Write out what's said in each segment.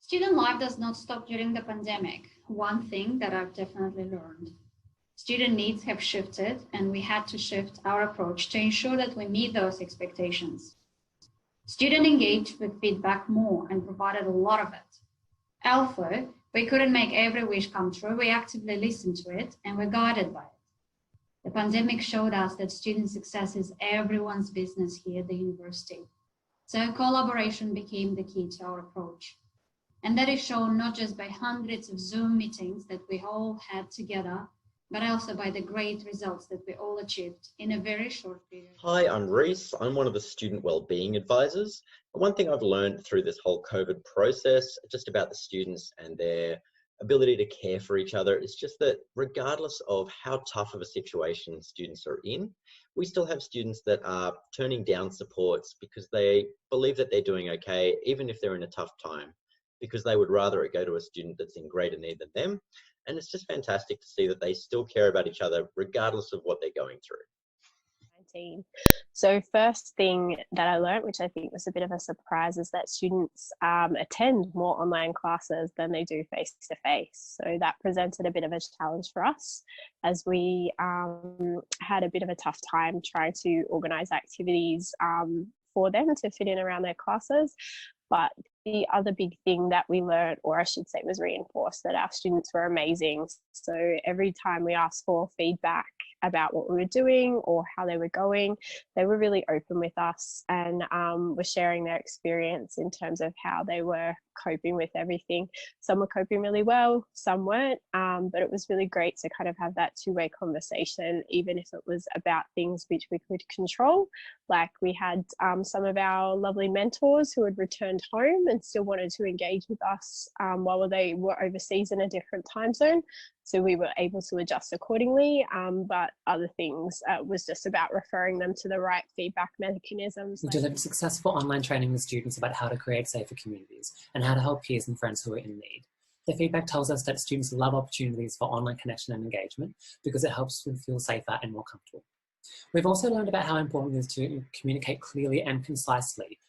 Student life does not stop during the pandemic. One thing that I've definitely learned. Student needs have shifted, and we had to shift our approach to ensure that we meet those expectations. Students engaged with feedback more and provided a lot of it. Although we couldn't make every wish come true, we actively listened to it and were guided by it. The pandemic showed us that student success is everyone's business here at the university. So collaboration became the key to our approach. And that is shown not just by hundreds of Zoom meetings that we all had together, but also by the great results that we all achieved in a very short period. Hi, I'm Reese. I'm one of the student wellbeing advisors. And one thing I've learned through this whole COVID process, just about the students and their ability to care for each other, is just that regardless of how tough of a situation students are in, we still have students that are turning down supports because they believe that they're doing okay, even if they're in a tough time, because they would rather it go to a student that's in greater need than them. And it's just fantastic to see that they still care about each other regardless of what they're going through. So first thing that I learned, which I think was a bit of a surprise, is that students attend more online classes than they do face-to-face. So that presented a bit of a challenge for us, as we had a bit of a tough time trying to organise activities for them to fit in around their classes. But the other big thing that we learned, or I should say was reinforced, that our students were amazing. So every time we asked for feedback about what we were doing or how they were going, they were really open with us and were sharing their experience in terms of how they were coping with everything. Some were coping really well, some weren't, but it was really great to kind of have that two-way conversation, even if it was about things which we could control. Like we had some of our lovely mentors who had returned home and still wanted to engage with us while they were overseas in a different time zone. So we were able to adjust accordingly, but other things was just about referring them to the right feedback mechanisms. We delivered successful online training with students about how to create safer communities and how to help peers and friends who are in need. The feedback tells us that students love opportunities for online connection and engagement because it helps them feel safer and more comfortable. We've also learned about how important it is to communicate clearly and concisely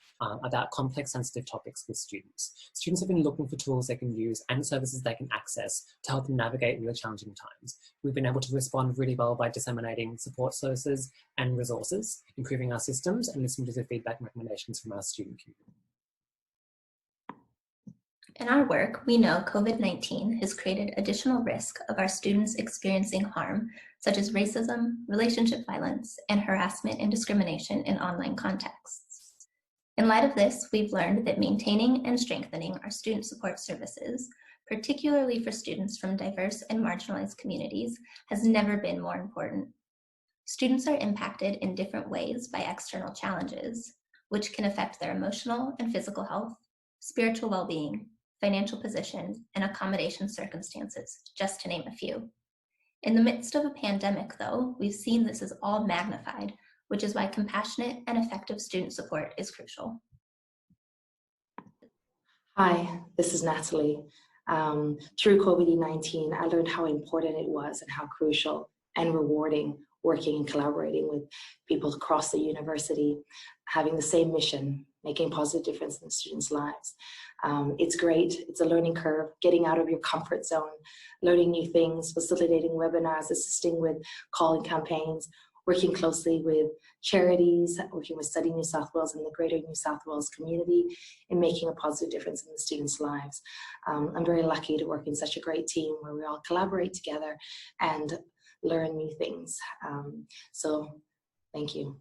about complex, sensitive topics with students. Students have been looking for tools they can use and services they can access to help them navigate really challenging times. We've been able to respond really well by disseminating support services and resources, improving our systems, and listening to the feedback and recommendations from our student community. In our work, we know COVID-19 has created additional risk of our students experiencing harm, such as racism, relationship violence, and harassment and discrimination in online contexts. In light of this, we've learned that maintaining and strengthening our student support services, particularly for students from diverse and marginalized communities, has never been more important. Students are impacted in different ways by external challenges, which can affect their emotional and physical health, spiritual well-being, financial position, and accommodation circumstances, just to name a few. In the midst of a pandemic, though, we've seen this is all magnified, which is why compassionate and effective student support is crucial. Hi, this is Natalie. Through COVID-19, I learned how important it was and how crucial and rewarding working and collaborating with people across the university, having the same mission, making a positive difference in students' lives. It's great, it's a learning curve, getting out of your comfort zone, learning new things, facilitating webinars, assisting with calling campaigns, working closely with charities, working with Study New South Wales and the greater New South Wales community, and making a positive difference in the students' lives. I'm very lucky to work in such a great team where we all collaborate together and learn new things. So thank you.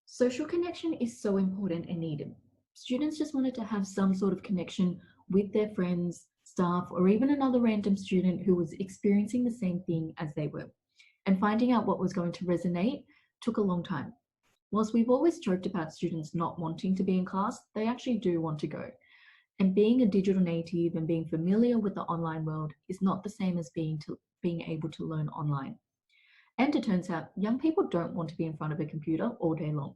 Social connection is so important and needed. Students just wanted to have some sort of connection with their friends, staff, or even another random student who was experiencing the same thing as they were. And finding out what was going to resonate took a long time. Whilst we've always joked about students not wanting to be in class, they actually do want to go. And being a digital native and being familiar with the online world is not the same as being able to learn online. And it turns out young people don't want to be in front of a computer all day long.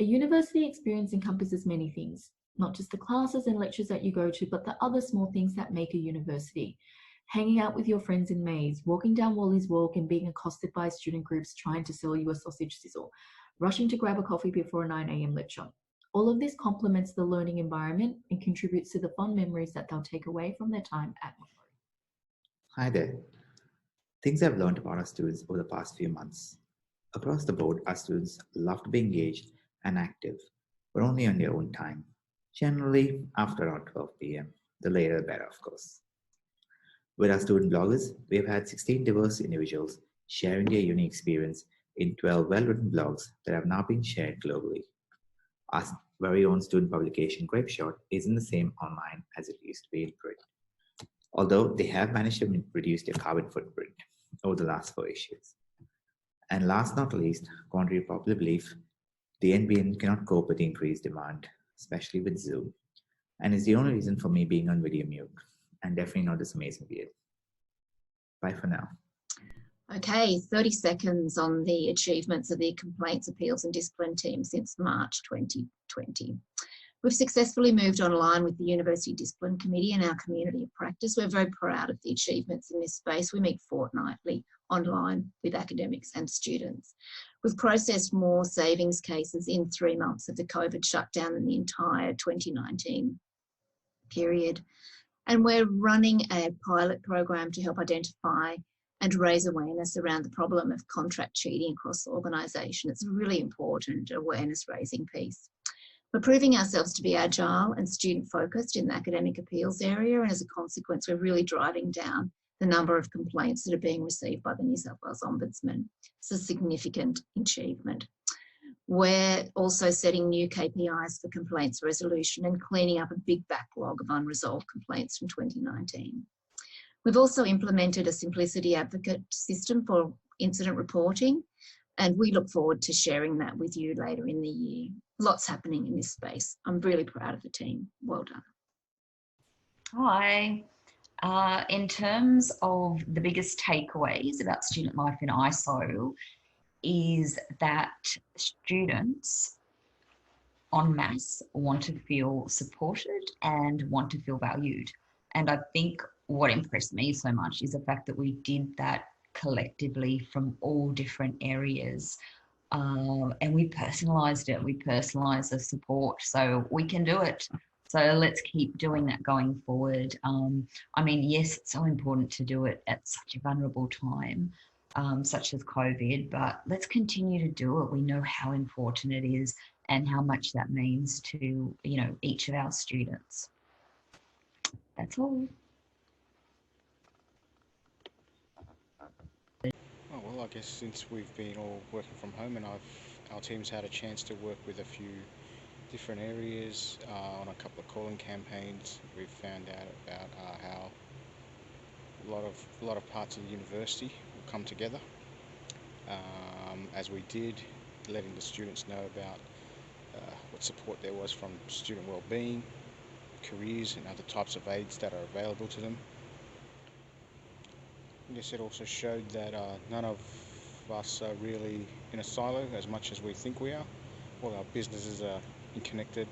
A university experience encompasses many things, not just the classes and lectures that you go to, but the other small things that make a university. Hanging out with your friends in Maze, walking down Wally's Walk and being accosted by student groups trying to sell you a sausage sizzle, rushing to grab a coffee before a 9 a.m. lecture. All of this complements the learning environment and contributes to the fun memories that they'll take away from their time at Macquarie. Hi there. Things I've learned about our students over the past few months. Across the board, our students love to be engaged and active, but only on their own time. Generally, after around 12 p.m. The later the better, of course. With our student bloggers, we have had 16 diverse individuals sharing their unique experience in 12 well-written blogs that have now been shared globally. Our very own student publication, Grapeshot, isn't the same online as it used to be in print, although they have managed to reduce their carbon footprint over the last 4 issues. And last not least, contrary to popular belief, the NBN cannot cope with the increased demand, especially with Zoom, and is the only reason for me being on video mute, and definitely not this amazing video. Bye for now. Okay, 30 seconds on the achievements of the Complaints, Appeals and Discipline team since March 2020. We've successfully moved online with the University Discipline Committee and our community of practice. We're very proud of the achievements in this space. We meet fortnightly online with academics and students. We've processed more savings cases in 3 months of the COVID shutdown than the entire 2019 period. And we're running a pilot program to help identify and raise awareness around the problem of contract cheating across the organisation. It's a really important awareness raising piece. We're proving ourselves to be agile and student focused in the academic appeals area, and as a consequence, we're really driving down the number of complaints that are being received by the New South Wales Ombudsman. It's a significant achievement. We're also setting new KPIs for complaints resolution and cleaning up a big backlog of unresolved complaints from 2019. We've also implemented a Simplicity Advocate system for incident reporting, and we look forward to sharing that with you later in the year. Lots happening in this space. I'm really proud of the team. Well done. Hi. In terms of the biggest takeaways about student life in ISO is that students en masse want to feel supported and want to feel valued. And I think what impressed me so much is the fact that we did that collectively from all different areas. And we personalised it. We personalised the support, so we can do it. So let's keep doing that going forward. I mean, yes, it's so important to do it at such a vulnerable time, such as COVID, but let's continue to do it. We know how important it is and how much that means to, you know, each of our students. That's all. Oh, well, I guess since we've been all working from home and our team's had a chance to work with a few different areas on a couple of calling campaigns, we've found out about how a lot of parts of the university will come together, as we did, letting the students know about what support there was from student wellbeing, careers and other types of aids that are available to them. I guess it also showed that none of us are really in a silo as much as we think we are. All our businesses are connected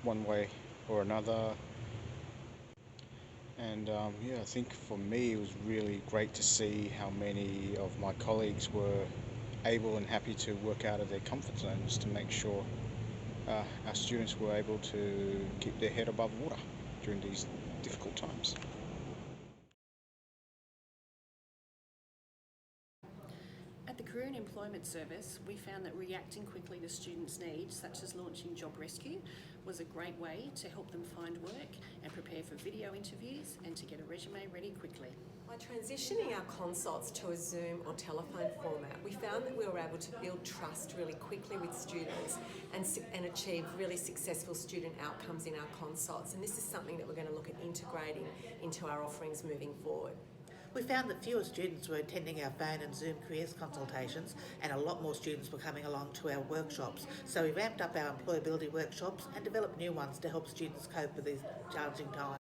one way or another. And yeah, I think for me it was really great to see how many of my colleagues were able and happy to work out of their comfort zones to make sure our students were able to keep their head above water during these difficult times. At the Career and Employment Service, we found that reacting quickly to students' needs, such as launching Job Rescue, was a great way to help them find work and prepare for video interviews and to get a resume ready quickly. By transitioning our consults to a Zoom or telephone format, we found that we were able to build trust really quickly with students and achieve really successful student outcomes in our consults. And this is something that we're going to look at integrating into our offerings moving forward. We found that fewer students were attending our phone and Zoom careers consultations, and a lot more students were coming along to our workshops. So we ramped up our employability workshops and developed new ones to help students cope with these challenging times.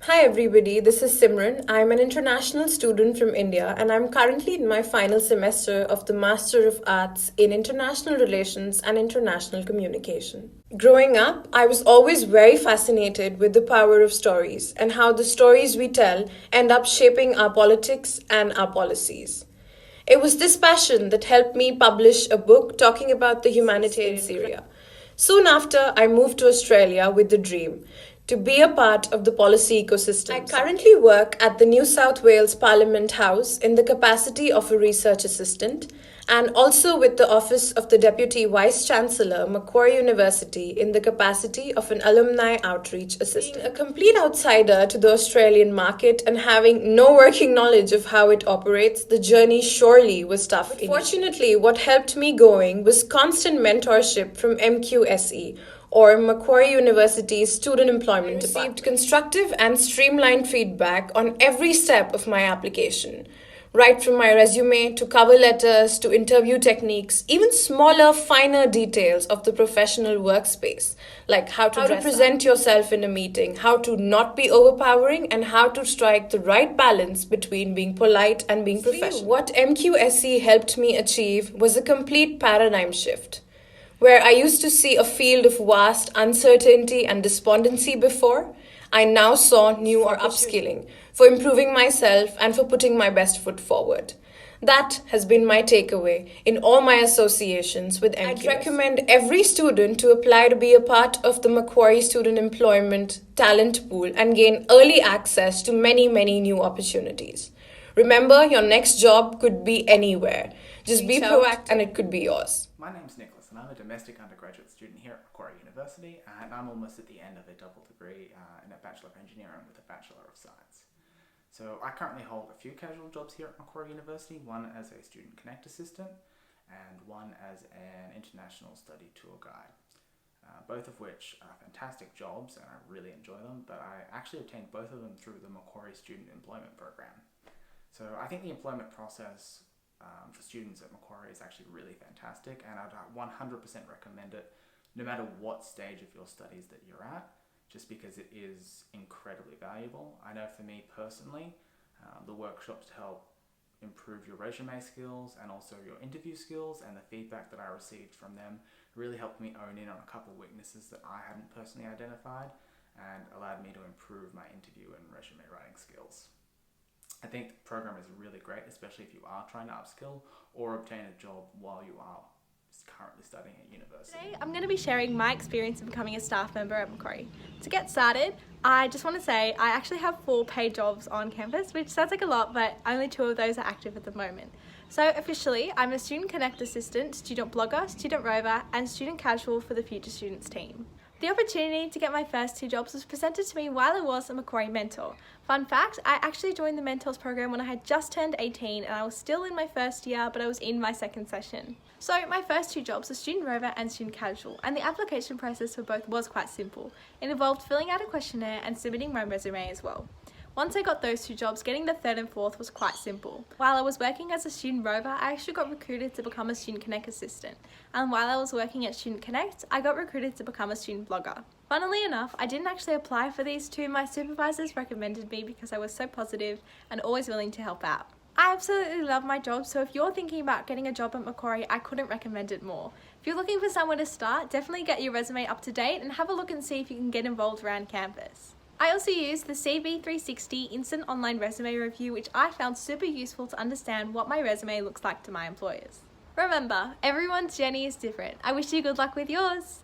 Hi everybody, this is Simran. I'm an international student from India and I'm currently in my final semester of the Master of Arts in International Relations and International Communication. Growing up, I was always very fascinated with the power of stories and how the stories we tell end up shaping our politics and our policies. It was this passion that helped me publish a book talking about the humanitarian Syria. Soon after, I moved to Australia with the dream to be a part of the policy ecosystem. I currently work at the New South Wales Parliament House in the capacity of a research assistant and also with the Office of the Deputy Vice-Chancellor, Macquarie University, in the capacity of an alumni outreach assistant. Being a complete outsider to the Australian market and having no working knowledge of how it operates, the journey surely was tough. But fortunately, what helped me going was constant mentorship from MQSE, or Macquarie University's Student Employment Department. I received constructive and streamlined feedback on every step of my application. Right from my resume to cover letters to interview techniques, even smaller, finer details of the professional workspace, like how to present yourself in a meeting, how to not be overpowering, and how to strike the right balance between being polite and being professional. What MQSE helped me achieve was a complete paradigm shift. Where I used to see a field of vast uncertainty and despondency before, I now saw new or upskilling for improving myself and for putting my best foot forward. That has been my takeaway in all my associations with MQS. I'd recommend every student to apply to be a part of the Macquarie Student Employment Talent Pool and gain early access to many, many new opportunities. Remember, your next job could be anywhere. Just be proactive and it could be yours. My name's Nicholas and I'm a domestic undergraduate student here at Macquarie University, and I'm almost at the end of a double degree in a Bachelor of Engineering with a Bachelor of Science. So I currently hold a few casual jobs here at Macquarie University, one as a Student Connect assistant and one as an international study tour guide. Both of which are fantastic jobs and I really enjoy them, but I actually obtained both of them through the Macquarie Student Employment Program. So I think the employment process for students at Macquarie is actually really fantastic, and I'd 100% recommend it no matter what stage of your studies that you're at, just because it is incredibly valuable. I know for me personally, the workshops help improve your resume skills and also your interview skills, and the feedback that I received from them really helped me own in on a couple of weaknesses that I hadn't personally identified and allowed me to improve my interview and resume writing skills. I think the program is really great, especially if you are trying to upskill or obtain a job while you are currently studying at university. Today I'm going to be sharing my experience of becoming a staff member at Macquarie. To get started, I just want to say I actually have 4 paid jobs on campus, which sounds like a lot, but only 2 of those are active at the moment. So officially, I'm a Student Connect assistant, student blogger, student rover, and student casual for the Future Students team. The opportunity to get my first 2 jobs was presented to me while I was a Macquarie mentor. Fun fact, I actually joined the Mentors program when I had just turned 18 and I was still in my first year, but I was in my second session. So my first 2 jobs were student rover and student casual, and the application process for both was quite simple. It involved filling out a questionnaire and submitting my resume as well. Once I got those 2 jobs, getting the 3rd and 4th was quite simple. While I was working as a student rover, I actually got recruited to become a Student Connect assistant. And while I was working at Student Connect, I got recruited to become a student blogger. Funnily enough, I didn't actually apply for these 2. My supervisors recommended me because I was so positive and always willing to help out. I absolutely love my job, so if you're thinking about getting a job at Macquarie, I couldn't recommend it more. If you're looking for somewhere to start, definitely get your resume up to date and have a look and see if you can get involved around campus. I also used the CV360 Instant Online Resume Review, which I found super useful to understand what my resume looks like to my employers. Remember, everyone's journey is different. I wish you good luck with yours.